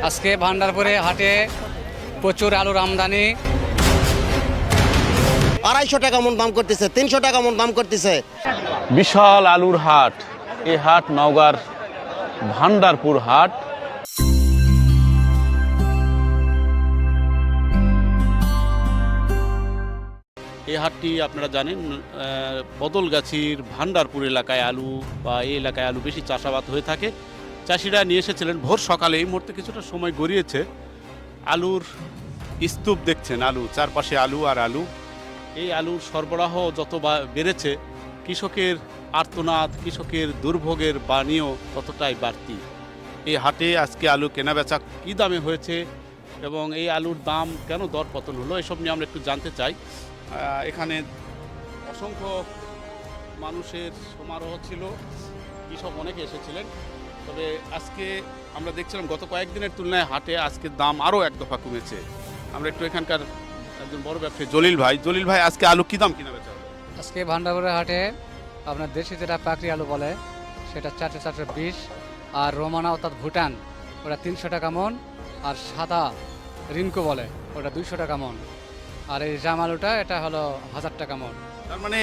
আজকে ভান্ডারপুরে হাটে প্রচুর আলুর আমদানি। 250 টাকা মন দাম করতেছে, 300 টাকা মন দাম করতেছে। বিশাল আলুর হাট। এই হাট নওগাঁর ভান্ডারপুর হাট। এই হাটটি আপনারা জানেন বদলগাছির ভান্ডারপুর এলাকায় আলু বা এই এলাকায় আলু বেশি চাষাবাদ হয়ে থাকে। চাষিরা নিয়ে এসেছিলেন ভোর সকালে। এই মুহূর্তে কিছুটা সময় গড়িয়েছে। আলুর স্তূপ দেখছেন, আলু চারপাশে আলু আর আলু। এই আলুর সরবরাহ যত বেড়েছে, কৃষকের আর্তনাদ, কৃষকের দুর্ভোগের বাণীও ততটাই বাড়তি। এই হাটে আজকে আলু কেনাবেচা কী দামে হয়েছে এবং এই আলুর দাম কেন দর পতন হলো, এসব নিয়ে আমরা একটু জানতে চাই। এখানে অসংখ্য মানুষের সমারোহ ছিল, কৃষক অনেকে এসেছিলেন। তবে আজকে আমরা দেখছিলাম গত কয়েকদিনের তুলনায় হাটে আজকে দাম আরও এক দফা কমেছে। আমরা একটু এখানকার একজন বড় ব্যবসায়ী জলিল ভাই আজকে আলু কী দাম কিনা বেচা হলো? আজকে ভান্ডারপুরের হাটে আপনার দেশি যেটা পাকড়ি আলু বলে সেটা 420, আর রোমানা অর্থাৎ ভুটান ওটা 300 টাকা মন, আর সাদা রিনকো বলে ওটা 200 টাকা মন, আর এই জাম আলুটা এটা হলো 1000 টাকা মন। তার মানে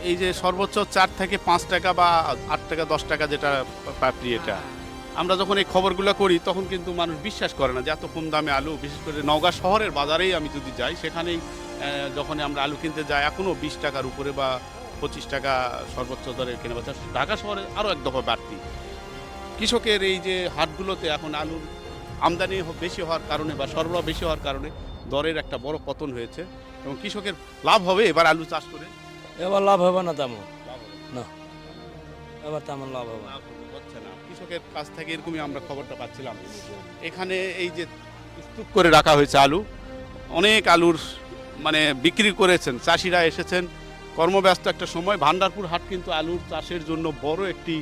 এই যে সর্বোচ্চ 4 থেকে 5 টাকা বা 8 টাকা 10 টাকা যেটা পাপড়ি, এটা আমরা যখন এই খবরগুলো করি তখন কিন্তু মানুষ বিশ্বাস করে না যে এত কম দামে আলু। বিশেষ করে নওগাঁ শহরের বাজারেই আমি যদি যাই, সেখানেই যখন আমরা আলু কিনতে যাই এখনও 20 টাকার উপরে বা 25 টাকা সর্বোচ্চ দরে কেনা বেচা। ঢাকা শহরে আরও এক দফা বাড়তি। কৃষকের এই যে হাটগুলোতে এখন আলুর আমদানি বেশি হওয়ার কারণে বা সরবরাহ বেশি হওয়ার কারণে দরের একটা বড় পতন হয়েছে এবং কৃষকের লাভ হবে এবার আলু চাষ করে। এবার লাভ হবে না তেমন, না এবার তেমন লাভ হবে না, হচ্ছে না। কৃষকের কাছ থেকে এরকমই আমরা খবরটা পাচ্ছিলাম। এখানে এই যে স্তূপ করে রাখা হয়েছে আলু, অনেক আলুর মানে বিক্রি করেছেন চাষিরা এসেছেন। কর্মব্যস্ত একটা সময়। ভান্ডারপুর হাট কিন্তু আলুর চাষের জন্য বড় একটি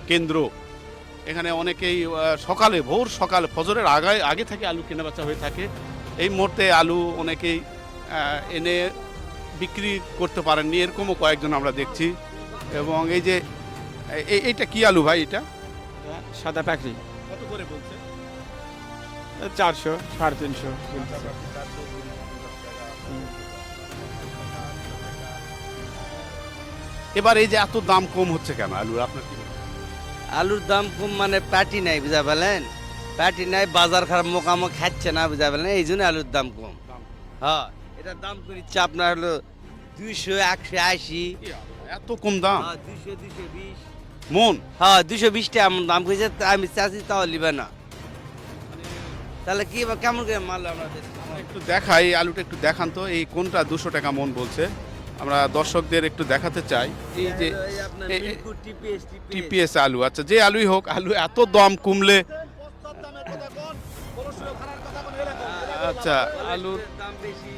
কেন্দ্র। এখানে অনেকেই সকালে ভোর সকালে ফজরের আগে থেকে আলু কেনাবেচা হয়ে থাকে। এই মুহূর্তে আলু অনেকেই এনে বিক্রি করতে পারেননি, এরকমও কয়েকজন আমরা দেখছি। এবং এই যে এইটা কি আলু ভাই? এটা সাদা পাখি কত করে বলছে? 400, 350। এবার এই যে এত দাম কম হচ্ছে কেন আলুর, আপনার কি মনে হয়? আলুর দাম কম মানে প্যাটি নাই, বুঝা পেলেন? প্যাটি নাই, বাজার খারাপ, মোকামো খাচ্ছে না, বুঝা পেলেন? এই জন্য আলুর দাম কম। হ্যাঁ, এটার দাম করিচ্ছে আপনার হলো 200, 180। এত কম দাম? 200, 220 মন? হ্যাঁ, 220 টাকা এমন দাম করেছে। আমি চাষি, তাও লিবে না। তাহলে কি বা কেমন করে মাল আমাদের? একটু দেখাই, আলুটা একটু দেখান তো। এই কোনটা 200 টাকা মন বলছে? আমরা দর্শকদের একটু দেখাতে চাই। এই যে টিপিএস আলু, আচ্ছা যে আলুই হোক, আলু এত দাম কমলে আচ্ছা আলুর দাম বেশি,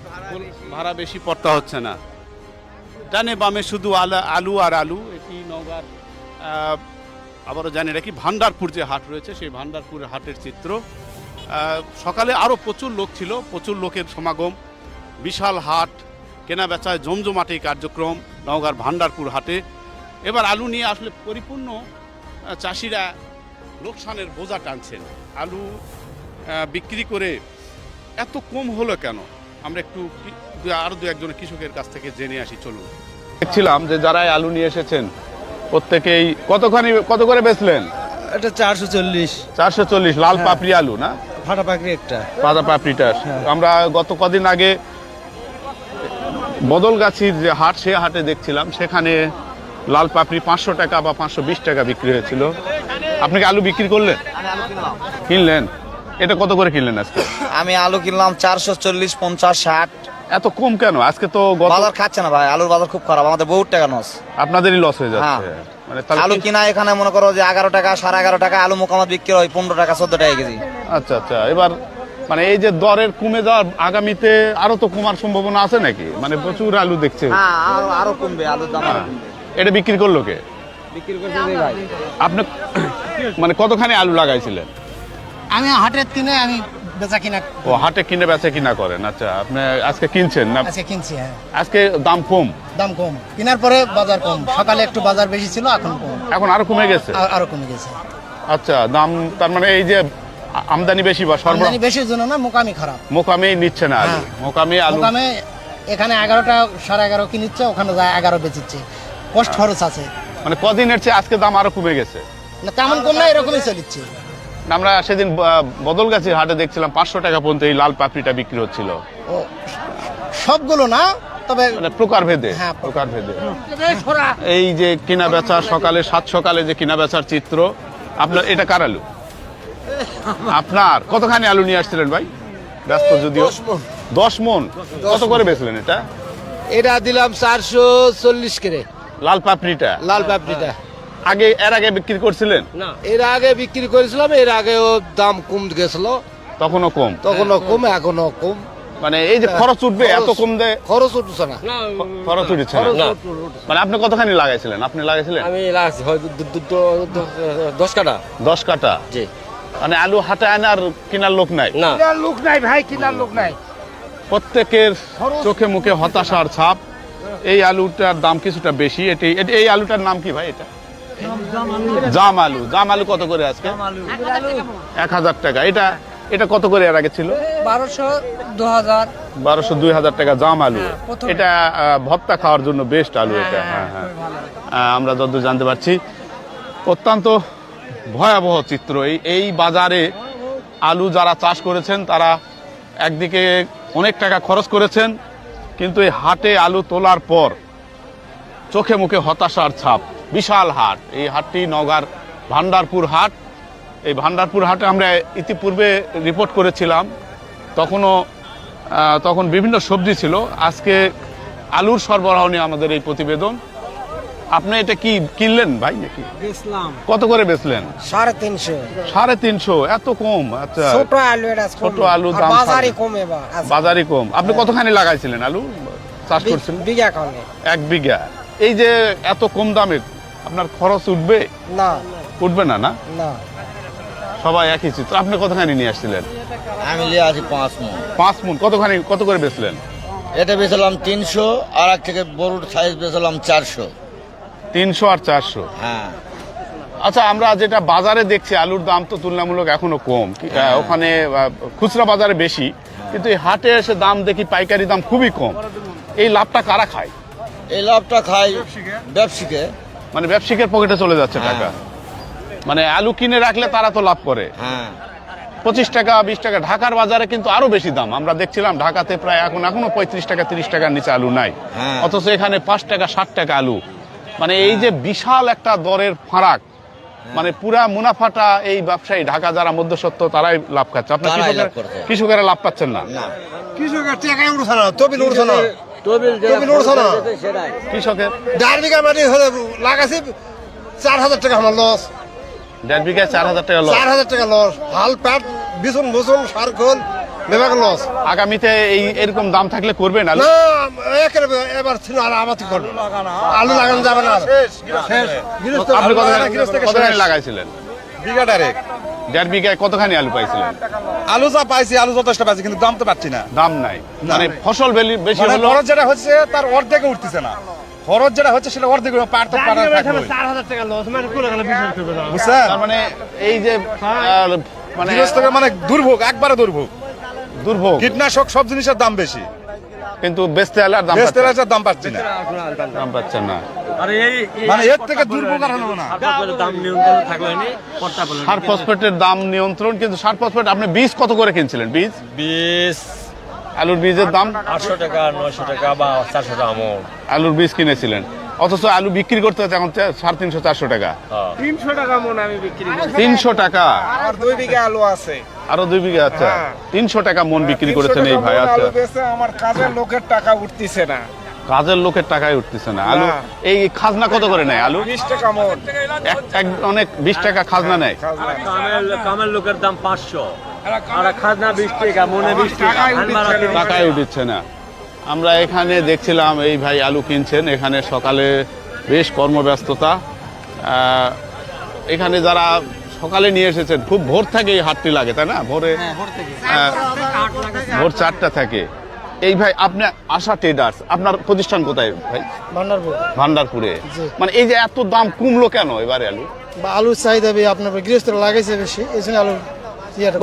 ভাড়া বেশি পড়তে হচ্ছে না। ডানে বামে শুধু আলু আর আলু। এটি নওগাঁর আবারও জানি রাখি ভান্ডারপুর যে হাট রয়েছে সেই ভান্ডারপুরের হাটের চিত্র। সকালে আরও প্রচুর লোক ছিল, প্রচুর লোকের সমাগম, বিশাল হাট, কেনা বেচায় জমজমাটি কার্যক্রম নওগাঁর ভান্ডারপুর হাটে। এবার আলু নিয়ে আসলে পরিপূর্ণ চাষিরা লোকসানের বোঝা টানছেন। আলু বিক্রি করে এত কম হলো কেন, আমরা একটু আরও দু একজন কৃষকের কাছ থেকে জেনে আসি। চলুন। দেখছিলাম যে যারাই আলু নিয়ে এসেছেন প্রত্যেকেই কত করে বেচলেন? এটা 440। 440 লাল পাপড়ি আলু না? ফাটা পাখি একটা, পাতা পাপড়িটার। আমরা গত কদিন আগে বদলগাছির যে হাট, সে হাটে দেখছিলাম সেখানে লাল পাপড়ি 500 টাকা বা 520 টাকা বিক্রি হয়েছিল। আপনি কি আলু বিক্রি করলেন? কিনলেন? এটা কত করে কিনলেন আজকে? আমি আলু কিনলাম 440, 50, 60। এত কম কেন? আজকে তো বাজার খাচ্ছে না ভাই, আলুর বাজার খুব খারাপ, আমাদের বহুত টাকা লস। আপনাদেরই লস হয়ে যাচ্ছে। মানে আলু কিনা এখানে মনে করো যে 11 টাকা, 11.5 টাকা, আলু মোকামাত বিক্রি হয় 15 টাকা, 14 টাকা কেজি। আচ্ছা আচ্ছা। এবার মানে এই যে দরের কমে যাওয়ার আগামীতে আরো তো কমার সম্ভাবনা আছে নাকি? মানে প্রচুর আলু দেখছে। হ্যাঁ, আরো কমবে, আলুর দাম আরো কমবে। এটা বিক্রি করলো কে? বিক্রি করছে ভাই। আপনি মানে কতখানি আলু লাগাইছিলেন? আমি হাটের কিনে আমি বেচা কিনা। ও, হাটে কিনে বেচা কিনা করেন। আচ্ছা, আপনি আজকে কিনছেন না? আজকে কিনছি। হ্যাঁ, আজকে দাম কম? দাম কম, কেনার পরে বাজার কম। সকালে একটু বাজার বেশি ছিল, এখন কম, এখন আরো কমে গেছে? আরো কমে গেছে। আচ্ছা, দাম তার মানে এই যে আমদানি বেশি বা সরবরাহ আমদানি বেশির জন্য না, মোকামি খারাপ। মোকামে নিচ্ছে না আলু, হ্যাঁ। মোকামে আলু মোকামে এখানে 11টা 11.5 কিনিচ্ছে, ওখানে যায় 11 বেচিচ্ছে, কষ্ট খরচ আছে। মানে কদিনের চেয়ে আজকে দাম আরো কমে গেছে। না তেমন কম না, এরকমই চলিচ্ছে। আমরা সেদিন বদলগাছির হাটে দেখছিলাম 500 টাকা পর্যন্ত এই লাল পাপড়িটা বিক্রি হচ্ছিল, ও সবগুলো না, তবে মানে প্রকার ভেদে। হ্যাঁ, প্রকার ভেদে। এই যে কিনা বেচা সকালে, সাত সকালে যে কিনা বেচার চিত্র, আপনার এটা কার আলু? আপনার কতখানি আলু নিয়ে আসছিলেন ভাই? ব্যস্ত যদিও। 10 মন। কত করে বেচলেন এটা? এটা দিলাম 440 করে, লাল পাপড়িটা লাল পাপড়িটা। এর আগে বিক্রি করছিলেন? এর আগে বিক্রি করেছিলাম, এর আগেও দাম কম গেছিল, তখনও কম। তখনও কম, এখনো কম। মানে এই যে খরচ উঠবে এত কম দেয়, খরচ উঠছে না। খরচ উঠছে না। মানে আপনি কতখানি লাগাইছিলেন? আপনি লাগাইছিলেন আমি লাগাচ্ছি 10 কাটা। 10 কাটা। জি। মানে আলু হাতে আনার কেনার লোক নাই? না, লোক নাই ভাই, কিনার লোক নাই। প্রত্যেকের চোখে মুখে হতাশার ছাপ। এই আলুটার দাম কিছুটা বেশি। এই আলুটার নাম কি ভাই? এটা জাম আলু। জাম আলু কত করে আজকে? 1000 টাকা। এটা কত করে এর আগে ছিল? 1200, 2000। 1200, 2000 টাকা জাম আলু। এটা ভর্তা খাওয়ার জন্য বেস্ট আলু এটা। হ্যাঁ হ্যাঁ, আমরা যতদূর জানতে পারছি অত্যন্ত ভয়াবহ চিত্র। এই বাজারে আলু যারা চাষ করেছেন তারা একদিকে অনেক টাকা খরচ করেছেন, কিন্তু এই হাটে আলু তোলার পর চোখে মুখে হতাশার ছাপ। বিশাল হাট, এই হাটটি নওগাঁর ভান্ডারপুর হাট। এই ভান্ডারপুর হাটে আমরা ইতিপূর্বে রিপোর্ট করেছিলাম, তখন বিভিন্ন সবজি ছিল। আজকে আলুর সরবরাহ নিয়ে আমাদের এই প্রতিবেদন। আপনি এটা কি কিনলেন ভাই নাকি? কত করে বেচলেন? 350। 350? এত কম? আচ্ছা, ছোট আলু, এটা ছোট আলু দাম বাজারে কম, এবার বাজারে কম। আপনি কতখানি লাগাইছিলেন আলু চাষ করছিলেন? বিঘা খানে। 1 বিঘা। এই যে এত কম দামে আপনার খরচ উঠবে? না, উঠবে না। না, না। সবাই একই চিত্র। আপনি কতখানি নিয়ে আসছিলেন? আমি লিয়ে আছি 5 মন। 5 মন। কত করে বেচলেন? এটা বেচলাম 300, আর এক থেকে বড় সাইজ বেচলাম 400। 300 আর 400। হ্যাঁ। আচ্ছা, আমরা যেটা বাজারে দেখছি আলুর দাম তো তুলনামূলক এখনো কম। ওখানে খুচরা বাজারে বেশি, কিন্তু এই হাটে এসে দাম দেখি পাইকারি দাম খুবই কম। এই লাভটা কারা খায়? এই লাভটা খাই ব্যবসায়ীকে। মানে ব্যবসায়ীদের পকেটে চলে যাচ্ছে টাকা। মানে আলু কিনে রাখলে তারা তো লাভ করে। হ্যাঁ। 25 টাকা 20 টাকা। ঢাকার বাজারে কিন্তু আরো বেশি দাম। আমরা দেখছিলাম ঢাকাতে প্রায় এখনো 35 টাকা 30 টাকার নিচে আলু নাই। অথচ এখানে 5 টাকা 60 টাকা আলু। মানে এই যে বিশাল একটা দরের ফারাক, মানে পুরা মুনাফাটা এই ব্যবসায়ী ঢাকা যারা মধ্যস্বত্ব তারাই লাভ খাচ্ছে। আপনার কৃষকেরা লাভ পাচ্ছেন না। কৃষকের টাকাই উঠছে না, তবিল উঠছে না, তবিল উঠছে না। কৃষকের 1.5 বিঘা মাটি লাগাছি, 4000 টাকা আমার লস। 1.5 বিঘায় 4000 টাকা লস। 4000 টাকা লস। হাল প্যাট, বিছুন সার খোল, বেবাক লস। আগামীতে এরকম দাম থাকলে করবেন আলু? না, এবার ছিল আর আমাতি করবে। আলু লাগানো যাবে না। আপনি কতখানি লাগাইছিলেন? বিঘা ডাইরেক্ট। 1.5 বিঘায় কতখানি আলু পাইছিলেন? আলু যা পাইছি, আলু যথেষ্ট পাইছি, কিন্তু দাম তো পাচ্ছি না। দাম নাই, মানে ফসল বেশি হলো। খরচ যেটা হচ্ছে তার অর্ধেকে উঠতেছে না। খরচ যেটা হচ্ছে সেটা অর্ধেক পার তো পার থাকবে। 4000 টাকা লস, মানে কোন গেল বিশ্বাস করবে না। বুঝছেন? তার মানে এই যে মানে গৃহস্থকে মানে দুর্ভোগ, একবারে দুর্ভোগ। কীটনাশক সব জিনিসের দাম বেশি, কিন্তু বেচতে হলে আর দাম পাচ্ছি না। দাম পাচ্ছেন না। মানে এর থেকে দুর্ভোগ আর হলো না। সার ফসফেটের দাম নিয়ন্ত্রণ, কিন্তু সার ফসফেট আপনি বীজ কত করে কিনছিলেন? বীজ আলুর বীজের দাম 800 টাকা, 900 টাকা বা 400 টাকা মন আলুর বীজ কিনেছিলেন, অথচ আলু বিক্রি করতে হচ্ছে এখন 350-400 টাকা। 300 টাকা মন আমি বিক্রি করি। 300 টাকা। আর 2 বিঘা আলু আছে। আরো 2 বিঘা? আচ্ছা, 300 টাকা মন বিক্রি করেছেন এই ভাই। আচ্ছা, আমার কাজের লোকের টাকা উঠতেছে না। কাজের লোকের টাকায় উঠতেছে না আলু। এই খাজনা কত করে নেয় আলু? 20 টাকা মন। অনেক 20 টাকা খাজনা নেয়। কামের লোকের দাম 500, আর খাজনা 20 টাকা, মনে 20 টাকা, টাকায় উঠছে না। আমরা এখানে দেখছিলাম এই ভাই আলু কিনছেন। এখানে সকালে বেশ কর্মব্যস্ততা। এখানে যারা সকালে নিয়ে এসেছেন, খুব ভোর থেকে এই হাটটি লাগে, তাই না? ভোর 4টা থেকে। এই ভাই আপনি আশা ট্রেডার্স, আপনার প্রতিষ্ঠান কোথায় ভাই? ভান্ডারপুরে। মানে এই যে এত দাম কমলো কেন এবারে আলু? আলুর চাহিদা আপনার গৃহস্থরা লাগাইছে বেশি, এই জন্য আলু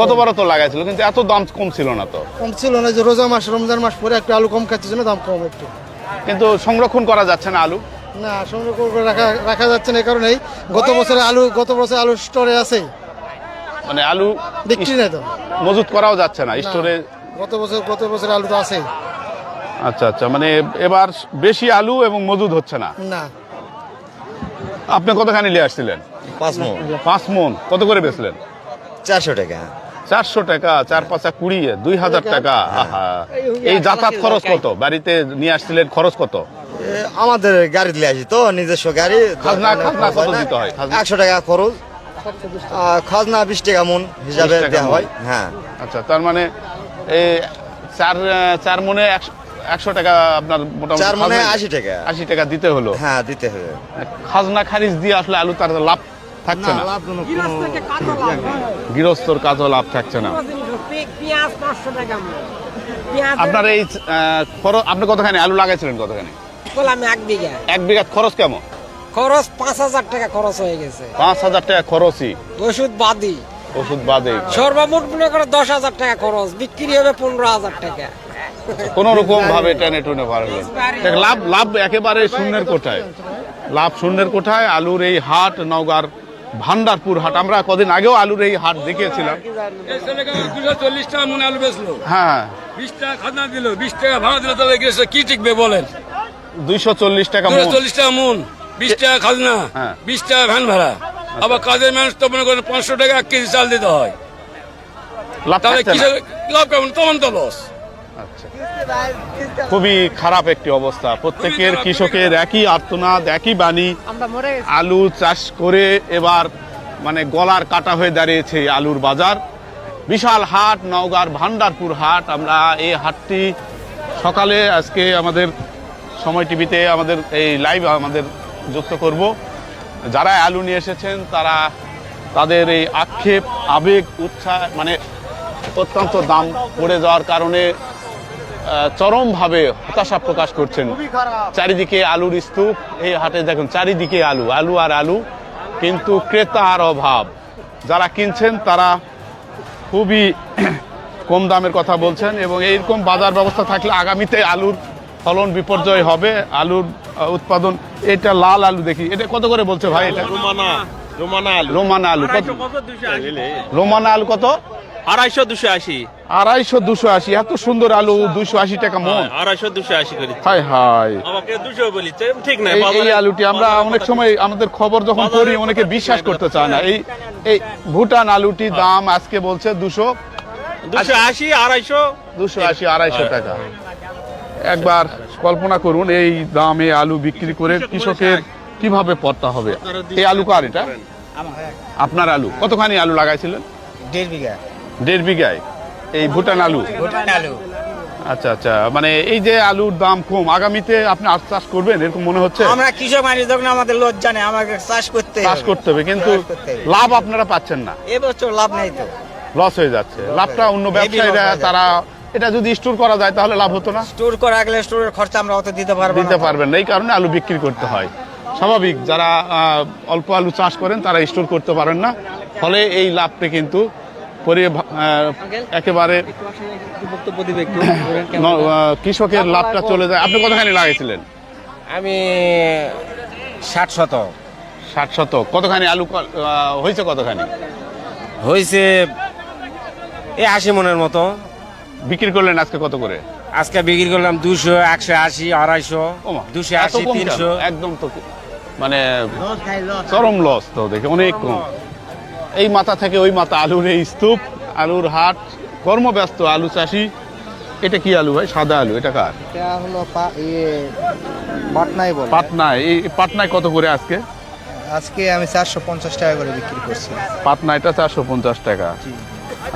গতবারও তো লাগাইছিল কিন্তু এত দাম কম ছিল না তো। কম ছিল না, যে রোজা মাস রমজান মাস পরে একটু আলু কম খাচ্ছে জন্য দাম কম একটু। কিন্তু সংরক্ষণ করা যাচ্ছে না আলু। না, সংরক্ষণ করে রাখা যাচ্ছে না, এই কারণেই গত বছর আলু স্টোরে আছে, মানে আলু বিক্রি নেই তো, মজুত করাও যাচ্ছে না স্টোরে। গত বছর আলু তো আছে। আচ্ছা আচ্ছা, মানে এবার বেশি আলু এবং মজুদ হচ্ছে না। না, আপনি কতখানি নিয়ে আসছিলেন? 5 মণ 5 মণ। কত করে বেচলেন? 400 টাকা। 400 টাকা, 4×5 20, 2000 টাকা। আহা, এই যাতায়াত খরচ কত? বাড়িতে নিয়ে আসছিলেন, খরচ কত? আমাদের গাড়ি দিয়ে আসি তো, নিজস্ব গাড়ি। খাজনা কত দিতে হয়? 100 টাকা খরচ, খাজনা 20 টাকা মণ হিসাবে 20 টাকা দেওয়া হয়। মণ। হ্যাঁ, আচ্ছা, তার মানে এই 4 মণে 100 টাকা আপনার মোটামুটি 4 মণে খাজনা 80 টাকা। 80 টাকা দিতে হলো। হ্যাঁ, দিতে হবে। খাজনা খারিজ দিয়ে আসলে আলু তার লাভ থাকছে না, গৃহস্থর কাজও লাভ থাকছে না। পেঁয়াজ 500 টাকা, আপনার এই আপনি কতখানি আলু লাগাইছিলেন? কতখানি? আমি 1 বিঘা। 1 বিঘা খরচ কেমন? খরচ 5000 টাকা খরচ হয়ে গেছে, 5000 টাকা খরচই, ওষুধ বাদি। ওষুধ বাদে। সর্বমোট মনে করে 10,000 টাকা খরচ, বিক্রি হবে 15,000 টাকা। কোন রকম ভাবে টেনে টুনে পারবেন। লাভ একেবারে শূন্যের কোঠায়, লাভ শূন্যের কোঠায়। আলুর এই হাট নওগাঁর ভান্ডারপুর হাট, আমরা কদিন আগেও আলুর এই হাট দেখিয়েছিলাম। 240 টাকা মনে আলু বেচলো, হ্যাঁ 20 টাকা খাজনা দিল, 20 টাকা ভাড়া দিল, তাহলে কি টিকবে বলেন? 240 টাকা মণ। 240 টাকা মন, 20 টাকা খাজনা, হ্যাঁ। 20 টাকা ভ্যান ভাড়া, আবার কাজের মানুষ তো মনে করেন 500 টাকা 1 কেজি চাল দিতে হয়, লাভ তাহলে থাকছে না। লাভ কেমন? তখন তো লস। আচ্ছা, খুবই খারাপ একটি অবস্থা। প্রত্যেকের কৃষকের একই আর্তনাদ, একই বাণী। আলু চাষ করে এবার মানে গলার কাটা হয়ে দাঁড়িয়েছে এই আলুর বাজার। বিশাল হাট নওগাঁর ভান্ডারপুর হাট। আমরা এই হাটটি সকালে আজকে আমাদের সময় টিভিতে আমাদের এই লাইভ আমাদের যুক্ত করব। যারা আলু নিয়ে এসেছেন তারা তাদের এই আক্ষেপ, আবেগ, উৎসাহ, মানে অত্যন্ত দাম পড়ে যাওয়ার কারণে চরমভাবে হতাশা প্রকাশ করছেন। চারিদিকে আলুর স্তূপ। এই হাটে দেখুন চারিদিকে আলু, আলু আর আলু, কিন্তু ক্রেতার অভাব। যারা কিনছেন তারা খুবই কম দামের কথা বলছেন এবং এইরকম বাজার ব্যবস্থা থাকলে আগামীতে আলুর ফলন বিপর্যয় হবে। আলুর উৎপাদন, এটা লাল আলু দেখি, এটা কত করে বলছে ভাই? এটা রোমানা আলু কত? রোমানা আলু কত? 250 280। 250 280। এত সুন্দর আলু 280 টাকা মণ। 250 280 করে হাই হাই, আমাকে 200 বলি, ঠিক না? এই আলুটি আমরা অনেক সময় আমাদের খবর যখন করি অনেকে বিশ্বাস করতে চায় না। এই ভুটান আলুটি দাম আজকে বলছে 280 250 280 250 টাকা। একবার কল্পনা করুন এই দামে আলু বিক্রি করে কৃষকের কিভাবে পড়তে হবে। এই আলু কার? এটা আপনার আলু? কতখানি আলু লাগাইছিলেন? 1.5 বিঘা। 1.5 বিঘায় এই ভুটান আলু? আচ্ছা আচ্ছা, মানে এই যে আলুর দাম কম, আগামীতে আপনি আর চাষ করবেন এরকম মনে হচ্ছে? আমরা কৃষক মানুষ, যখন আমাদের লজ্জা নেই, আমাকে চাষ করতে হবে, কিন্তু লাভ আপনারা পাচ্ছেন না। এবছর লাভ নেই তো, লস হয়ে যাচ্ছে। লাভটা অন্য ব্যবসায়ীরা, তারা এটা যদি স্টোর করা যায় তাহলে লাভ হতো না? স্টোর করা গেলে স্টোরের খরচা আমরা অত দিতে পারবেন না, এই কারণে আলু বিক্রি করতে হয়। স্বাভাবিক, যারা অল্প আলু চাষ করেন তারা স্টোর করতে পারেন না, ফলে এই লাভটা কিন্তু একেবারে কৃষকের লাভটা চলে যায়। আপনি কতখানি লাগাইছিলেন? আমি 60 শতক। 60 শতক। কতখানি আলু হয়েছে? কতখানি হয়েছে? 80 মনের মতো। বিক্রি করলেন আজকে কত করে? আজকে বিক্রি করলাম 200, 180, 250, 280, 300। একদম তো মানে চরম লস তো, দেখে অনেক কম। এই মাথা থেকে ওই মাথা আলুর এই স্তূপ, আলুর হাট, কর্মব্যস্ত আলু চাষি। এটা কি আলু ভাই? সাদা আলু। এটা কার? এটা হলো পাটনায় বলে। পাটনায়। এই পাটনায় কত করে আজকে? আজকে আমি 450 টাকা করে বিক্রি করছি। পাটনায়টা 450 টাকা।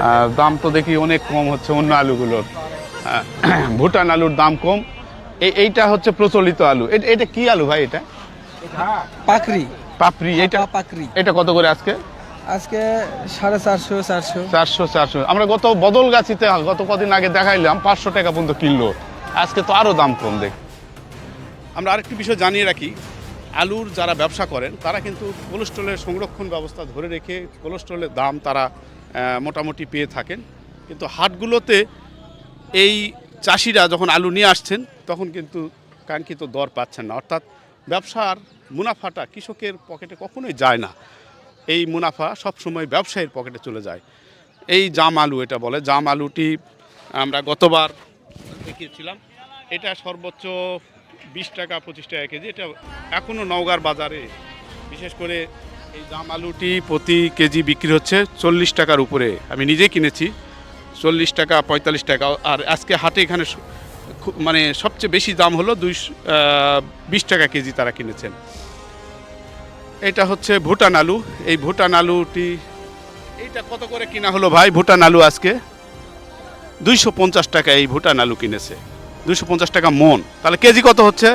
আর দাম তো দেখি অনেক কম হচ্ছে অন্য আলুগুলোর। ভুটান আলুর দাম কম। এইটা হচ্ছে প্রচলিত আলু। এটা কি আলু ভাই? এটা পাকড়ি। পাপড়ি। এটা কত করে আজকে? আজকে 450 400। আমরা গত বদলগাছিতে গত কদিন আগে দেখাইলাম 500 টাকা পর্যন্ত কিনলো, আজকে তো আরো দাম কম। দেখ, আমরা আরেকটি বিষয় জানিয়ে রাখি, আলুর যারা ব্যবসা করেন তারা কিন্তু কোল্ড স্টোরের সংরক্ষণ ব্যবস্থা ধরে রেখে কোল্ড স্টোরের দাম তারা মোটামুটি পেয়ে থাকেন, কিন্তু হাটগুলোতে এই চাষিরা যখন আলু নিয়ে আসছেন তখন কিন্তু কাঙ্ক্ষিত দর পাচ্ছেন না, অর্থাৎ ব্যবসার মুনাফাটা কৃষকের পকেটে কখনোই যায় না, এই মুনাফা সবসময় ব্যবসায়ীর পকেটে চলে যায়। এই জাম আলু এটা বলে, জাম আলুটি আমরা গতবার দেখিয়েছিলাম, এটা সর্বোচ্চ 20 টাকা 25 টাকা কেজি। এটা এখনও নওগাঁর বাজারে বিশেষ করে এই জাম আলুটি প্রতি কেজি বিক্রি হচ্ছে 40 টাকার উপরে। আমি নিজে কিনেছি 40 টাকা 45 টাকা, আর আজকে হাটে এখানে মানে সবচেয়ে বেশি দাম হলো 20 টাকা কেজি তারা কিনেছেন। এটা হচ্ছে ভুটান আলু। এই ভুটান আলুটি এইটা কত করে কিনা হলো ভাই? ভুটান আলু আজকে 250 টাকা এই ভুটান আলু কিনেছে, 250 টাকা মন। তাহলে কেজি কত হচ্ছে?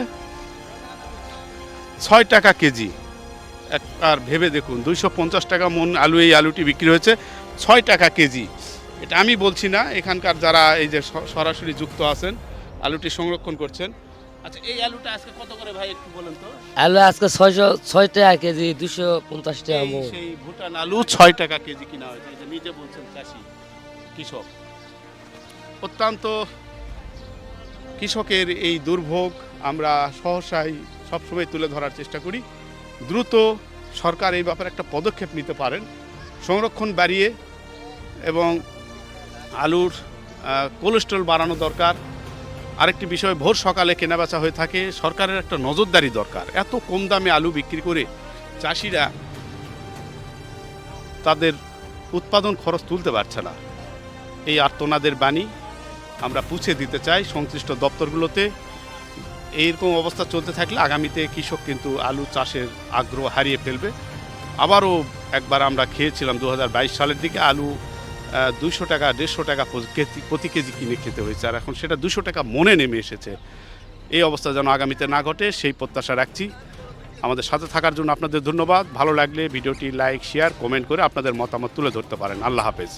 6 টাকা কেজি। আর ভেবে দেখুন 250 টাকা মন আলু, এই আলুটি বিক্রি হয়েছে 6 টাকা কেজি। এটা আমি বলছি না, এখানকার যারা এই যে সরাসরি যুক্ত আছেন আলুটি সংরক্ষণ করছেন। আচ্ছা, এই আলুটা আজকে কত করে ভাই একটু বলেন তো? আলু আজকে 6 টাকা কেজি, 250 টাকা এই মন। সেই ভুটান আলু 6 টাকা কেজি কিনা হয়েছে, এটা নিজে বলছেন চাষি কৃষক। অত্যন্ত কৃষকের এই দুর্ভোগ আমরা সহসাই সবসময় তুলে ধরার চেষ্টা করি। দ্রুত সরকার এই ব্যাপারে একটা পদক্ষেপ নিতে পারেন, সংরক্ষণ বাড়িয়ে এবং আলুর কোলেস্ট্রল বাড়ানো দরকার। আরেকটি বিষয়, ভোর সকালে কেনাবেচা হয়ে থাকে, সরকারের একটা নজরদারি দরকার। এত কম দামে আলু বিক্রি করে চাষিরা তাদের উৎপাদন খরচ তুলতে পারছে না। এই আর্তনাদের বাণী আমরা পুছে দিতে চাই সংশ্লিষ্ট দপ্তরগুলোতে। এইরকম অবস্থা চলতে থাকলে আগামীতে কৃষক কিন্তু আলু চাষের আগ্রহ হারিয়ে ফেলবে। আবারও একবার আমরা খেয়েছিলাম 2022 সালের দিকে আলু 200 টাকা 150 টাকা প্রতি কেজি কিনে খেতে হয়েছে, আর এখন সেটা 200 টাকা মনে নেমে এসেছে। এই অবস্থা যেন আগামীতে না ঘটে সেই প্রত্যাশা রাখছি। আমাদের সাথে থাকার জন্য আপনাদের ধন্যবাদ। ভালো লাগলে ভিডিওটি লাইক, শেয়ার, কমেন্ট করে আপনাদের মতামত তুলে ধরতে পারেন। আল্লাহ হাফেজ।